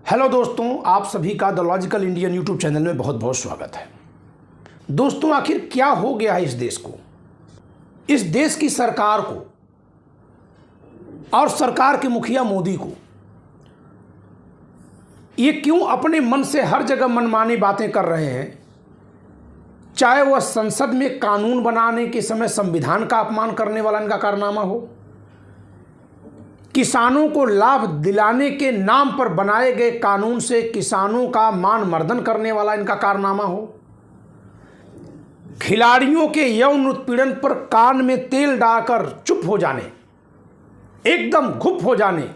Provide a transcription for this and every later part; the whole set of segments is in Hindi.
हेलो दोस्तों, आप सभी का the logical Indian YouTube channel में बहुत बहुत स्वागत है। दोस्तों, आखिर क्या हो गया है इस देश को, इस देश की सरकार को और सरकार के मुखिया मोदी को? ये क्यों अपने मन से हर जगह मनमानी बातें कर रहे हैं? चाहे वह संसद में कानून बनाने के समय संविधान का अपमान करने वाला इनका कारनामा हो, किसानों को लाभ दिलाने के नाम पर बनाए गए कानून से किसानों का मान मर्दन करने वाला इनका कारनामा हो, खिलाड़ियों के यौन उत्पीड़न पर कान में तेल डालकर चुप हो जाने, एकदम गुप हो जाने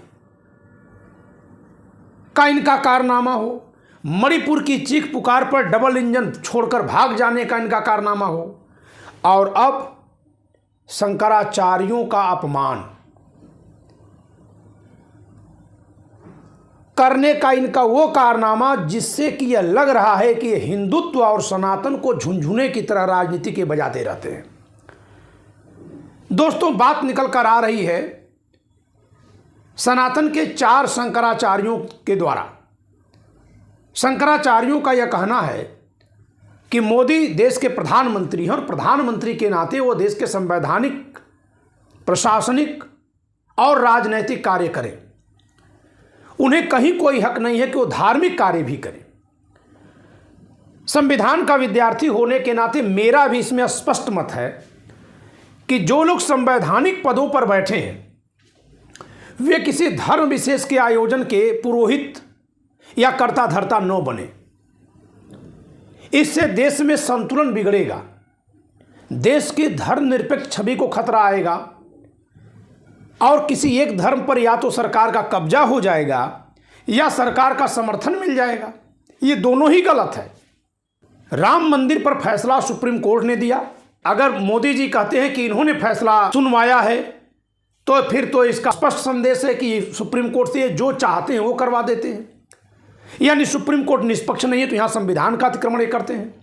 का इनका कारनामा हो, मणिपुर की चीख पुकार पर डबल इंजन छोड़कर भाग जाने का इनका कारनामा हो, और अब शंकराचार्यों का अपमान करने का इनका वो कारनामा जिससे कि यह लग रहा है कि हिंदुत्व और सनातन को झुनझुने की तरह राजनीति के बजाते रहते हैं। दोस्तों, बात निकल कर आ रही है सनातन के 4 शंकराचार्यों के द्वारा। शंकराचार्यों का यह कहना है कि मोदी देश के प्रधानमंत्री हैं और प्रधानमंत्री के नाते वो देश के संवैधानिक, प्रशासनिक और राजनैतिक कार्य करें। उन्हें कहीं कोई हक नहीं है कि वो धार्मिक कार्य भी करें। संविधान का विद्यार्थी होने के नाते मेरा भी इसमें स्पष्ट मत है कि जो लोग संवैधानिक पदों पर बैठे हैं वे किसी धर्म विशेष के आयोजन के पुरोहित या कर्ता धर्ता न बने। इससे देश में संतुलन बिगड़ेगा, देश की धर्मनिरपेक्ष छवि को खतरा आएगा और किसी एक धर्म पर या तो सरकार का कब्जा हो जाएगा या सरकार का समर्थन मिल जाएगा। ये दोनों ही गलत है। राम मंदिर पर फैसला सुप्रीम कोर्ट ने दिया। अगर मोदी जी कहते हैं कि इन्होंने फैसला सुनवाया है तो फिर तो इसका स्पष्ट संदेश है कि सुप्रीम कोर्ट से जो चाहते हैं वो करवा देते हैं, यानी सुप्रीम कोर्ट निष्पक्ष नहीं है तो यहाँ संविधान का अतिक्रमण करते हैं।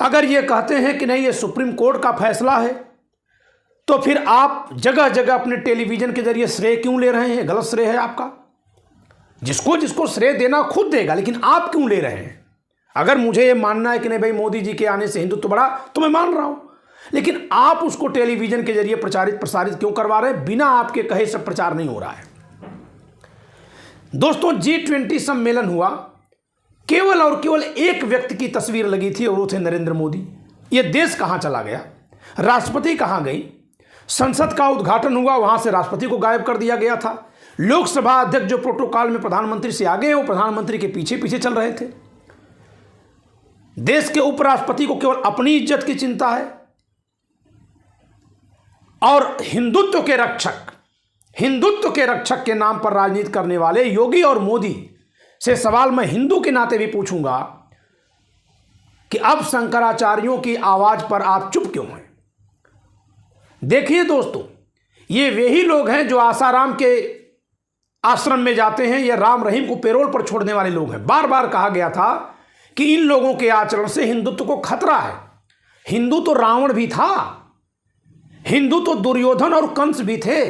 अगर ये कहते हैं कि नहीं ये सुप्रीम कोर्ट का फैसला है तो फिर आप जगह जगह अपने टेलीविजन के जरिए श्रेय क्यों ले रहे हैं? गलत श्रेय है आपका। जिसको जिसको श्रेय देना खुद देगा, लेकिन आप क्यों ले रहे हैं? अगर मुझे ये मानना है कि नहीं भाई मोदी जी के आने से हिंदुत्व बढ़ा तो मैं मान रहा हूं, लेकिन आप उसको टेलीविजन के जरिए प्रसारित क्यों करवा रहे हैं? बिना आपके कहे सब प्रचार नहीं हो रहा है। दोस्तों, G20 सम्मेलन हुआ, केवल और केवल एक व्यक्ति की तस्वीर लगी थी और वो थे नरेंद्र मोदी। ये देश कहां चला गया? राष्ट्रपति कहां गई? संसद का उद्घाटन हुआ, वहां से राष्ट्रपति को गायब कर दिया गया था। लोकसभा अध्यक्ष जो प्रोटोकॉल में प्रधानमंत्री से आगे हैं वो प्रधानमंत्री के पीछे पीछे चल रहे थे। देश के उपराष्ट्रपति को केवल अपनी इज्जत की चिंता है और हिंदुत्व के रक्षक के नाम पर राजनीति करने वाले योगी और मोदी से सवाल मैं हिंदू के नाते भी पूछूंगा कि अब शंकराचार्यों की आवाज पर आप चुप क्यों हैं? देखिए दोस्तों, ये वे ही लोग हैं जो आसाराम के आश्रम में जाते हैं या राम रहीम को पैरोल पर छोड़ने वाले लोग हैं। बार बार कहा गया था कि इन लोगों के आचरण से हिंदुत्व को खतरा है। हिंदू तो रावण भी था, हिंदू तो दुर्योधन और कंस भी थे।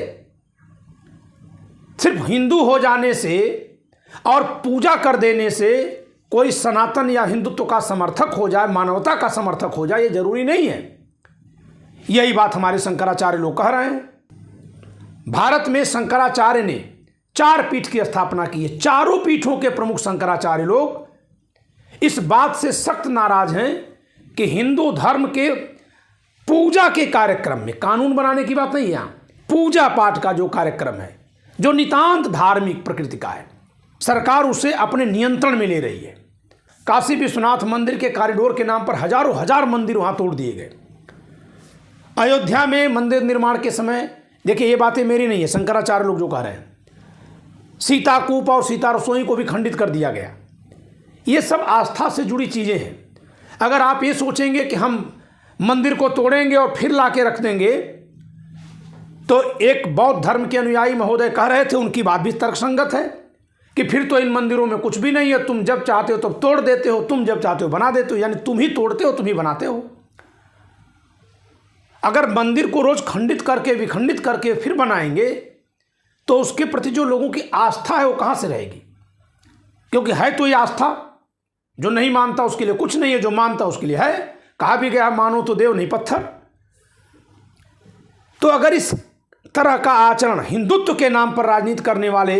सिर्फ हिंदू हो जाने से और पूजा कर देने से कोई सनातन या हिंदुत्व का समर्थक हो जाए, मानवता का समर्थक हो जाए, ये जरूरी नहीं है। यही बात हमारे शंकराचार्य लोग कह रहे हैं। भारत में शंकराचार्य ने 4 पीठ की स्थापना की है। चारों पीठों के प्रमुख शंकराचार्य लोग इस बात से सख्त नाराज हैं कि हिंदू धर्म के पूजा के कार्यक्रम में, कानून बनाने की बात नहीं है, यहां पूजा पाठ का जो कार्यक्रम है जो नितांत धार्मिक प्रकृति का है, सरकार उसे अपने नियंत्रण में ले रही है। काशी विश्वनाथ मंदिर के कॉरिडोर के नाम पर हजारों हजार मंदिर वहां तोड़ दिए गए। अयोध्या में मंदिर निर्माण के समय, देखिए ये बातें मेरी नहीं है, शंकराचार्य लोग जो कह रहे हैं, सीताकूप और सीता रसोई को भी खंडित कर दिया गया। ये सब आस्था से जुड़ी चीज़ें हैं। अगर आप ये सोचेंगे कि हम मंदिर को तोड़ेंगे और फिर ला के रख देंगे, तो एक बौद्ध धर्म के अनुयायी महोदय कह रहे थे, उनकी बात भी तर्कसंगत है कि फिर तो इन मंदिरों में कुछ भी नहीं है, तुम जब चाहते हो तब तोड़ देते हो, तुम जब चाहते हो बना देते हो, यानी तुम ही तोड़ते हो, तुम ही बनाते हो। अगर मंदिर को रोज खंडित करके विखंडित करके फिर बनाएंगे तो उसके प्रति जो लोगों की आस्था है वो कहाँ से रहेगी? क्योंकि है तो ये आस्था, जो नहीं मानता उसके लिए कुछ नहीं है, जो मानता उसके लिए है। कहा भी गया मानो तो देव नहीं पत्थर। तो अगर इस तरह का आचरण हिंदुत्व के नाम पर राजनीति करने वाले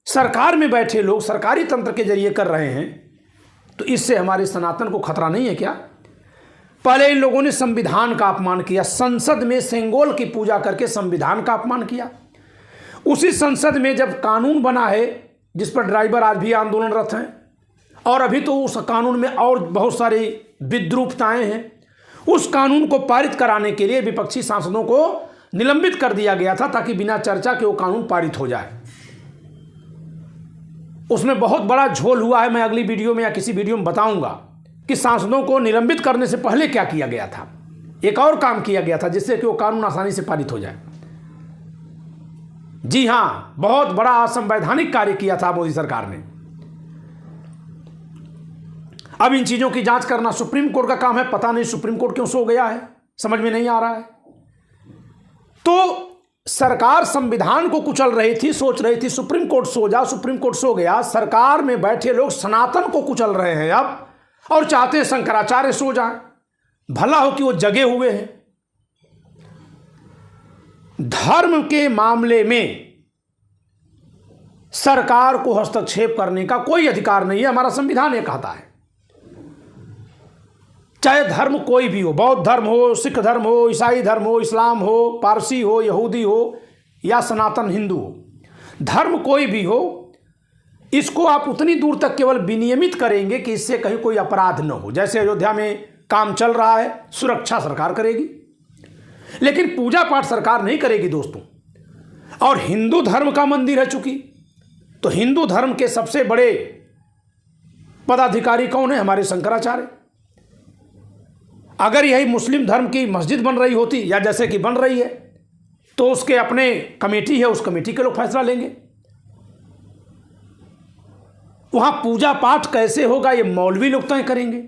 सरकार में बैठे लोग सरकारी तंत्र के जरिए कर रहे हैं, तो इससे हमारे सनातन को खतरा नहीं है क्या? पहले इन लोगों ने संविधान का अपमान किया, संसद में सेंगोल की पूजा करके संविधान का अपमान किया। उसी संसद में जब कानून बना है जिस पर ड्राइवर आज भी आंदोलनरत हैं, और अभी तो उस कानून में और बहुत सारी विद्रूपताएं हैं, उस कानून को पारित कराने के लिए विपक्षी सांसदों को निलंबित कर दिया गया था ताकि बिना चर्चा के वो कानून पारित हो जाए। उसमें बहुत बड़ा झोल हुआ है। मैं अगली वीडियो में या किसी वीडियो में बताऊंगा कि सांसदों को निलंबित करने से पहले क्या किया गया था। एक और काम किया गया था जिससे कि वो कानून आसानी से पारित हो जाए। जी हां, बहुत बड़ा असंवैधानिक कार्य किया था मोदी सरकार ने। अब इन चीजों की जांच करना सुप्रीम कोर्ट का काम है। पता नहीं सुप्रीम कोर्ट क्यों सो गया है, समझ में नहीं आ रहा है। तो सरकार संविधान को कुचल रही थी, सोच रही थी सुप्रीम कोर्ट सो जा, सुप्रीम कोर्ट सो गया। सरकार में बैठे लोग सनातन को कुचल रहे हैं अब, और चाहते हैं शंकराचार्य सो जाए। भला हो कि वो जगे हुए हैं। धर्म के मामले में सरकार को हस्तक्षेप करने का कोई अधिकार नहीं है, हमारा संविधान ये कहता है। चाहे धर्म कोई भी हो, बौद्ध धर्म हो, सिख धर्म हो, ईसाई धर्म हो, इस्लाम हो, पारसी हो, यहूदी हो या सनातन हिंदू हो, धर्म कोई भी हो, इसको आप उतनी दूर तक केवल विनियमित करेंगे कि इससे कहीं कोई अपराध न हो। जैसे अयोध्या में काम चल रहा है, सुरक्षा सरकार करेगी, लेकिन पूजा पाठ सरकार नहीं करेगी दोस्तों। और हिंदू धर्म का मंदिर है चूंकि, तो हिंदू धर्म के सबसे बड़े पदाधिकारी कौन है? हमारे शंकराचार्य। अगर यही मुस्लिम धर्म की मस्जिद बन रही होती या जैसे कि बन रही है, तो उसके अपने कमेटी है, उस कमेटी के लोग फैसला लेंगे। वहां पूजा पाठ कैसे होगा ये मौलवी लोग तय करेंगे।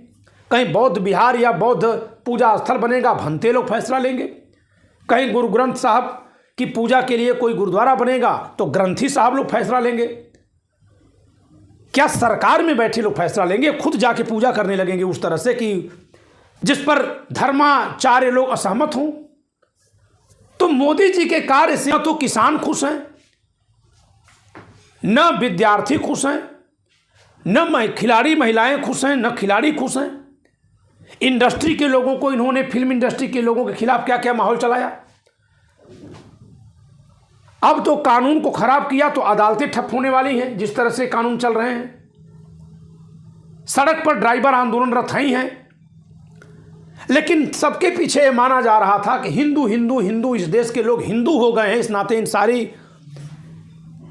कहीं बौद्ध विहार या बौद्ध पूजा स्थल बनेगा, भंते लोग फैसला लेंगे। कहीं गुरु ग्रंथ साहब की पूजा के लिए कोई गुरुद्वारा बनेगा तो ग्रंथी साहब लोग फैसला लेंगे। क्या सरकार में बैठे लोग फैसला लेंगे? खुद जाके पूजा करने लगेंगे उस तरह से कि जिस पर धर्माचार्य लोग असहमत हों। तो मोदी जी के कार्य से न तो किसान खुश हैं, न विद्यार्थी खुश हैं, न खिलाड़ी महिलाएं खुश हैं, न खिलाड़ी खुश हैं। इंडस्ट्री के लोगों को इन्होंने, फिल्म इंडस्ट्री के लोगों के खिलाफ क्या क्या माहौल चलाया। अब तो कानून को खराब किया तो अदालतें ठप होने वाली हैं जिस तरह से कानून चल रहे हैं। सड़क पर ड्राइवर आंदोलनरत ही हैं, लेकिन सबके पीछे ये माना जा रहा था कि हिंदू हिंदू हिंदू, इस देश के लोग हिंदू हो गए हैं। इस नाते इन सारी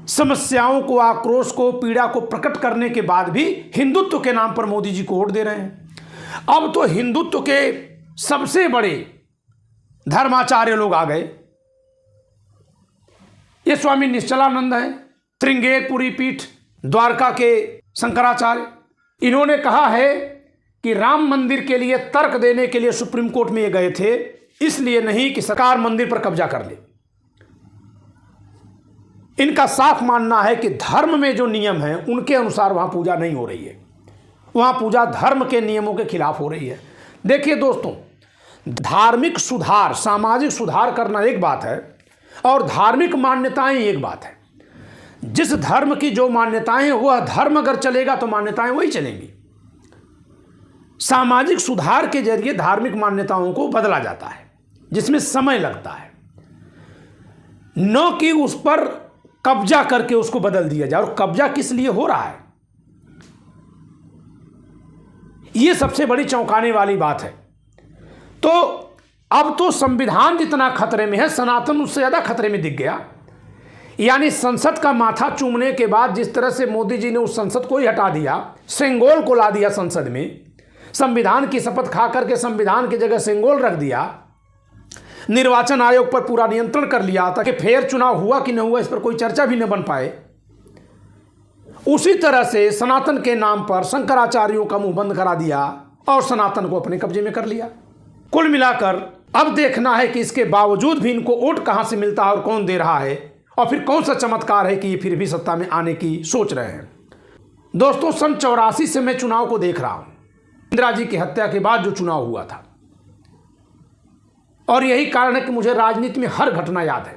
समस्याओं को, आक्रोश को, पीड़ा को प्रकट करने के बाद भी हिंदुत्व के नाम पर मोदी जी को वोट दे रहे हैं। अब तो हिंदुत्व के सबसे बड़े धर्माचार्य लोग आ गए। ये स्वामी निश्चलानंद हैं, श्रृंगेरपुरी पीठ द्वारका के शंकराचार्य। इन्होंने कहा है कि राम मंदिर के लिए तर्क देने के लिए सुप्रीम कोर्ट में ये गए थे, इसलिए नहीं कि सरकार मंदिर पर कब्जा कर ले। इनका साफ मानना है कि धर्म में जो नियम हैं उनके अनुसार वहां पूजा नहीं हो रही है, वहां पूजा धर्म के नियमों के खिलाफ हो रही है। देखिए दोस्तों, धार्मिक सुधार, सामाजिक सुधार करना एक बात है और धार्मिक मान्यताएं एक बात है। जिस धर्म की जो मान्यताएं हैं वह धर्म अगर चलेगा तो मान्यताएं वही चलेंगी। सामाजिक सुधार के जरिए धार्मिक मान्यताओं को बदला जाता है, जिसमें समय लगता है, न कि उस पर कब्जा करके उसको बदल दिया जाए। और कब्जा किस लिए हो रहा है, यह सबसे बड़ी चौंकाने वाली बात है। तो अब तो संविधान जितना खतरे में है, सनातन उससे ज्यादा खतरे में दिख गया। यानी संसद का माथा चूमने के बाद जिस तरह से मोदी जी ने उस संसद को ही हटा दिया, सेंगोल को ला दिया संसद में, संविधान की शपथ खा करके संविधान की जगह सेंगोल रख दिया, निर्वाचन आयोग पर पूरा नियंत्रण कर लिया ताकि फेयर चुनाव हुआ कि न हुआ इस पर कोई चर्चा भी न बन पाए। उसी तरह से सनातन के नाम पर शंकराचार्यों का मुंह बंद करा दिया और सनातन को अपने कब्जे में कर लिया। कुल मिलाकर अब देखना है कि इसके बावजूद भी इनको वोट कहां से मिलता है और कौन दे रहा है, और फिर कौन सा चमत्कार है कि ये फिर भी सत्ता में आने की सोच रहे हैं। दोस्तों, सन 84 से मैं चुनाव को देख रहा हूं, इंदिरा जी की हत्या के बाद जो चुनाव हुआ था, और यही कारण है कि मुझे राजनीति में हर घटना याद है।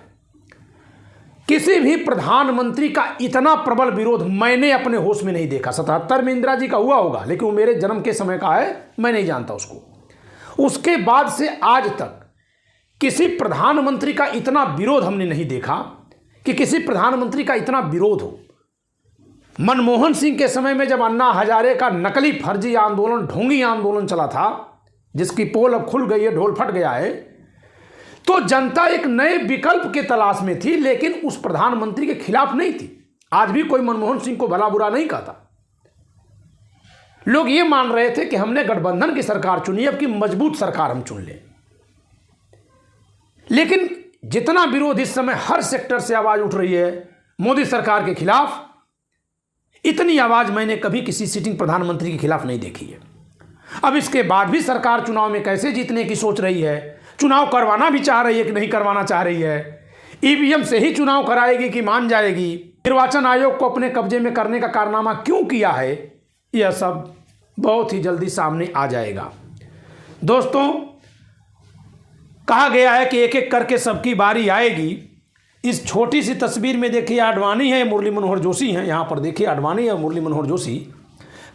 किसी भी प्रधानमंत्री का इतना प्रबल विरोध मैंने अपने होश में नहीं देखा। 77 में इंदिरा जी का हुआ होगा, लेकिन वो मेरे जन्म के समय का है, मैं नहीं जानता उसको। उसके बाद से आज तक किसी प्रधानमंत्री का इतना विरोध हमने नहीं देखा कि किसी प्रधानमंत्री का इतना विरोध हो। मनमोहन सिंह के समय में जब अन्ना हजारे का नकली फर्जी आंदोलन, ढोंगी आंदोलन चला था, जिसकी पोल अब खुल गई है, ढोल फट गया है, तो जनता एक नए विकल्प के तलाश में थी, लेकिन उस प्रधानमंत्री के खिलाफ नहीं थी। आज भी कोई मनमोहन सिंह को भला बुरा नहीं कहता। लोग ये मान रहे थे कि हमने गठबंधन की सरकार चुनी, अब की मजबूत सरकार हम चुन लें। लेकिन जितना विरोध इस समय हर सेक्टर से आवाज उठ रही है मोदी सरकार के खिलाफ, इतनी आवाज मैंने कभी किसी सिटिंग प्रधानमंत्री के खिलाफ नहीं देखी है। अब इसके बाद भी सरकार चुनाव में कैसे जीतने की सोच रही है, चुनाव करवाना भी चाह रही है कि नहीं करवाना चाह रही है, ईवीएम से ही चुनाव कराएगी कि मान जाएगी, निर्वाचन आयोग को अपने कब्जे में करने का कारनामा क्यों किया है, यह सब बहुत ही जल्दी सामने आ जाएगा। दोस्तों, कहा गया है कि एक एक करके सबकी बारी आएगी। इस छोटी सी तस्वीर में देखिए आडवाणी है, मुरली मनोहर जोशी हैं, यहाँ पर देखिए आडवाणी है, मुरली मनोहर जोशी।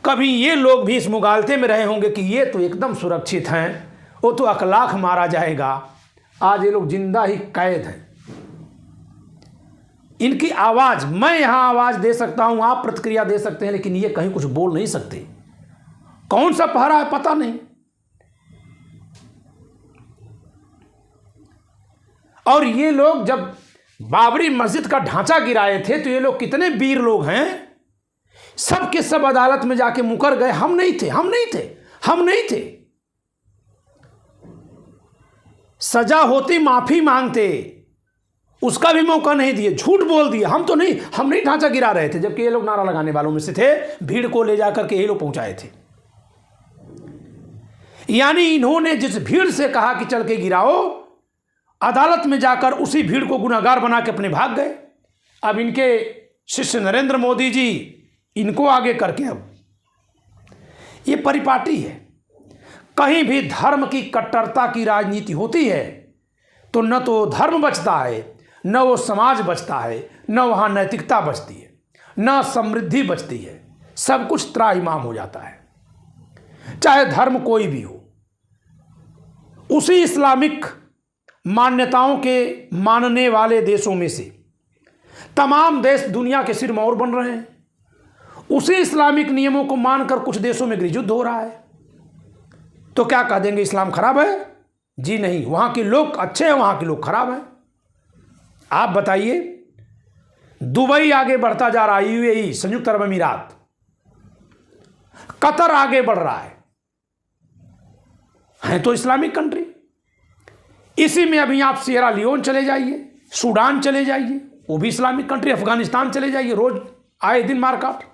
कभी ये लोग भी इस मुगालते में रहे होंगे कि ये तो एकदम सुरक्षित हैं, वो तो अकलाख मारा जाएगा। आज ये लोग जिंदा ही कैद हैं। इनकी आवाज, मैं यहां आवाज दे सकता हूं, आप प्रतिक्रिया दे सकते हैं, लेकिन ये कहीं कुछ बोल नहीं सकते। कौन सा पहरा है पता नहीं। और ये लोग जब बाबरी मस्जिद का ढांचा गिराए थे तो ये लोग कितने वीर लोग हैं, सब के सब अदालत में जाके मुकर गए। हम नहीं थे, हम नहीं थे, हम नहीं थे। सजा होती माफी मांगते, उसका भी मौका नहीं दिए, झूठ बोल दिए। हम नहीं ढांचा गिरा रहे थे, जबकि ये लोग नारा लगाने वालों में से थे, भीड़ को ले जाकर के ये लोग पहुंचाए थे। यानी इन्होंने जिस भीड़ से कहा कि चल के गिराओ, अदालत में जाकर उसी भीड़ को गुनहगार बना के अपने भाग गए। अब इनके शिष्य नरेंद्र मोदी जी इनको आगे करके, अब ये परिपाटी है। कहीं भी धर्म की कट्टरता की राजनीति होती है तो न तो धर्म बचता है, न वो समाज बचता है, न वहाँ नैतिकता बचती है, न समृद्धि बचती है। सब कुछ त्राहिमाम हो जाता है, चाहे धर्म कोई भी हो। उसी इस्लामिक मान्यताओं के मानने वाले देशों में से तमाम देश दुनिया के सिर मोहर बन रहे हैं। उसी इस्लामिक नियमों को मानकर कुछ देशों में गृहयुद्ध हो रहा है। तो क्या कह देंगे इस्लाम खराब है? जी नहीं, वहां के लोग अच्छे हैं, वहां के लोग खराब हैं। आप बताइए, दुबई आगे बढ़ता जा रहा है, यूएई, संयुक्त अरब अमीरात, कतर आगे बढ़ रहा है तो इस्लामिक कंट्री। इसी में अभी आप सियरा लियोन चले जाइए, सूडान चले जाइए, वो भी इस्लामिक कंट्री, अफगानिस्तान चले जाइए, रोज आए दिन मारकाट।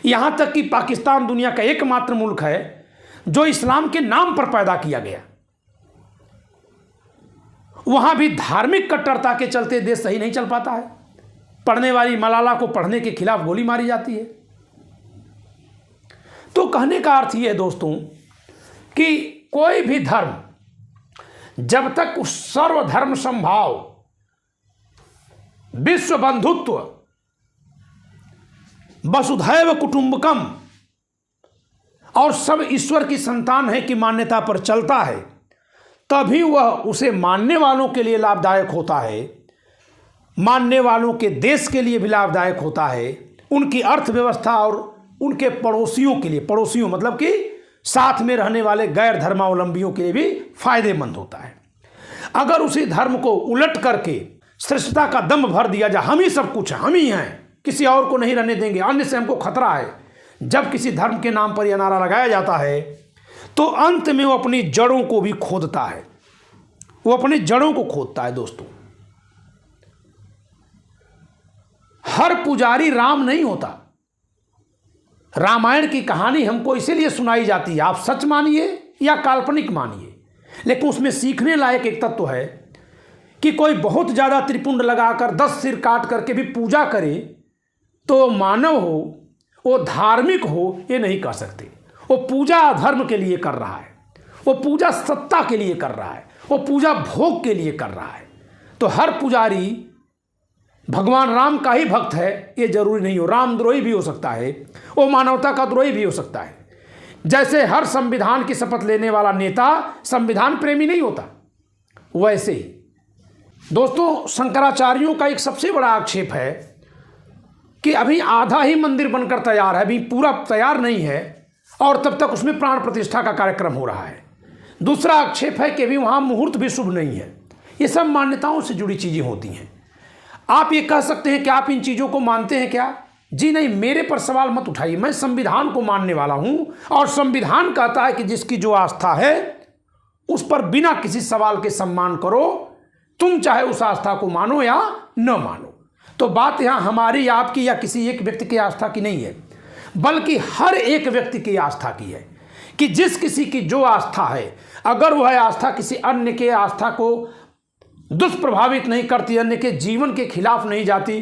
यहां तक कि पाकिस्तान दुनिया का एकमात्र मुल्क है जो इस्लाम के नाम पर पैदा किया गया। वहां भी धार्मिक कट्टरता के चलते देश सही नहीं चल पाता है। पढ़ने वाली मलाला को पढ़ने के खिलाफ गोली मारी जाती है। तो कहने का अर्थ यह है दोस्तों कि कोई भी धर्म जब तक उस सर्वधर्म संभाव, विश्व बंधुत्व, वसुधैव कुटुंबकम और सब ईश्वर की संतान है की मान्यता पर चलता है, तभी वह उसे मानने वालों के लिए लाभदायक होता है, मानने वालों के देश के लिए भी लाभदायक होता है, उनकी अर्थव्यवस्था और उनके पड़ोसियों के लिए, पड़ोसियों मतलब कि साथ में रहने वाले गैर धर्मावलंबियों के लिए भी फायदेमंद होता है। अगर उसी धर्म को उलट करके श्रेष्ठता का दम भर दिया जाए, हम ही सब कुछ हैं, हम ही हैं, किसी और को नहीं रहने देंगे, अन्य से हमको खतरा है, जब किसी धर्म के नाम पर यह नारा लगाया जाता है तो अंत में वो अपनी जड़ों को भी खोदता है, वो अपनी जड़ों को खोदता है। दोस्तों, हर पुजारी राम नहीं होता। रामायण की कहानी हमको इसीलिए सुनाई जाती है, आप सच मानिए या काल्पनिक मानिए, लेकिन उसमें सीखने लायक एक तत्व है कि कोई बहुत ज़्यादा त्रिपुंड लगाकर 10 सिर काट करके भी पूजा करे तो मानव हो, वो धार्मिक हो ये नहीं कह सकते। वो पूजा धर्म के लिए कर रहा है, वो पूजा सत्ता के लिए कर रहा है, वो पूजा भोग के लिए कर रहा है। तो हर पुजारी भगवान राम का ही भक्त है ये जरूरी नहीं हो, रामद्रोही भी हो सकता है, वो मानवता का द्रोही भी हो सकता है। जैसे हर संविधान की शपथ लेने वाला नेता संविधान प्रेमी नहीं होता, वैसे ही दोस्तों शंकराचार्यों का एक सबसे बड़ा आक्षेप है कि अभी आधा ही मंदिर बनकर तैयार है, अभी पूरा तैयार नहीं है और तब तक उसमें प्राण प्रतिष्ठा का कार्यक्रम हो रहा है। दूसरा आक्षेप है कि अभी वहाँ मुहूर्त भी शुभ नहीं है। ये सब मान्यताओं से जुड़ी चीज़ें होती हैं। आप ये कह सकते हैं कि आप इन चीज़ों को मानते हैं क्या? जी नहीं, मेरे पर सवाल मत उठाइए। मैं संविधान को मानने वाला हूँ और संविधान कहता है कि जिसकी जो आस्था है उस पर बिना किसी सवाल के सम्मान करो, तुम चाहे उस आस्था को मानो या न मानो। तो बात यहाँ हमारी, आपकी या किसी एक व्यक्ति की आस्था की नहीं है, बल्कि हर एक व्यक्ति की आस्था की है कि जिस किसी की जो आस्था है, अगर वह आस्था किसी अन्य के आस्था को दुष्प्रभावित नहीं करती, अन्य के जीवन के खिलाफ नहीं जाती,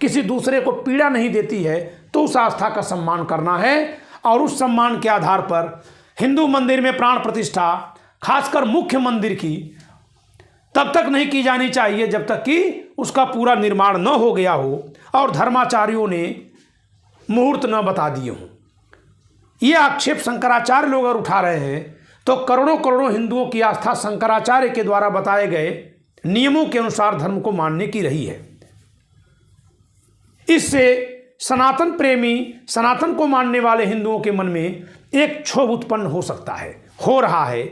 किसी दूसरे को पीड़ा नहीं देती है, तो उस आस्था का सम्मान करना है। और उस सम्मान के आधार पर हिंदू मंदिर में प्राण प्रतिष्ठा, खासकर मुख्य मंदिर की, तब तक नहीं की जानी चाहिए जब तक कि उसका पूरा निर्माण न हो गया हो और धर्माचार्यों ने मुहूर्त न बता दिए हों। ये आक्षेप शंकराचार्य लोग अगर उठा रहे हैं तो करोड़ों करोड़ों हिंदुओं की आस्था शंकराचार्य के द्वारा बताए गए नियमों के अनुसार धर्म को मानने की रही है। इससे सनातन प्रेमी, सनातन को मानने वाले हिंदुओं के मन में एक क्षोभ उत्पन्न हो सकता है, हो रहा है।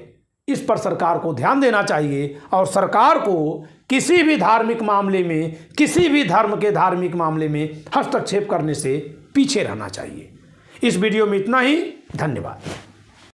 इस पर सरकार को ध्यान देना चाहिए और सरकार को किसी भी धार्मिक मामले में, किसी भी धर्म के धार्मिक मामले में हस्तक्षेप करने से पीछे रहना चाहिए। इस वीडियो में इतना ही। धन्यवाद।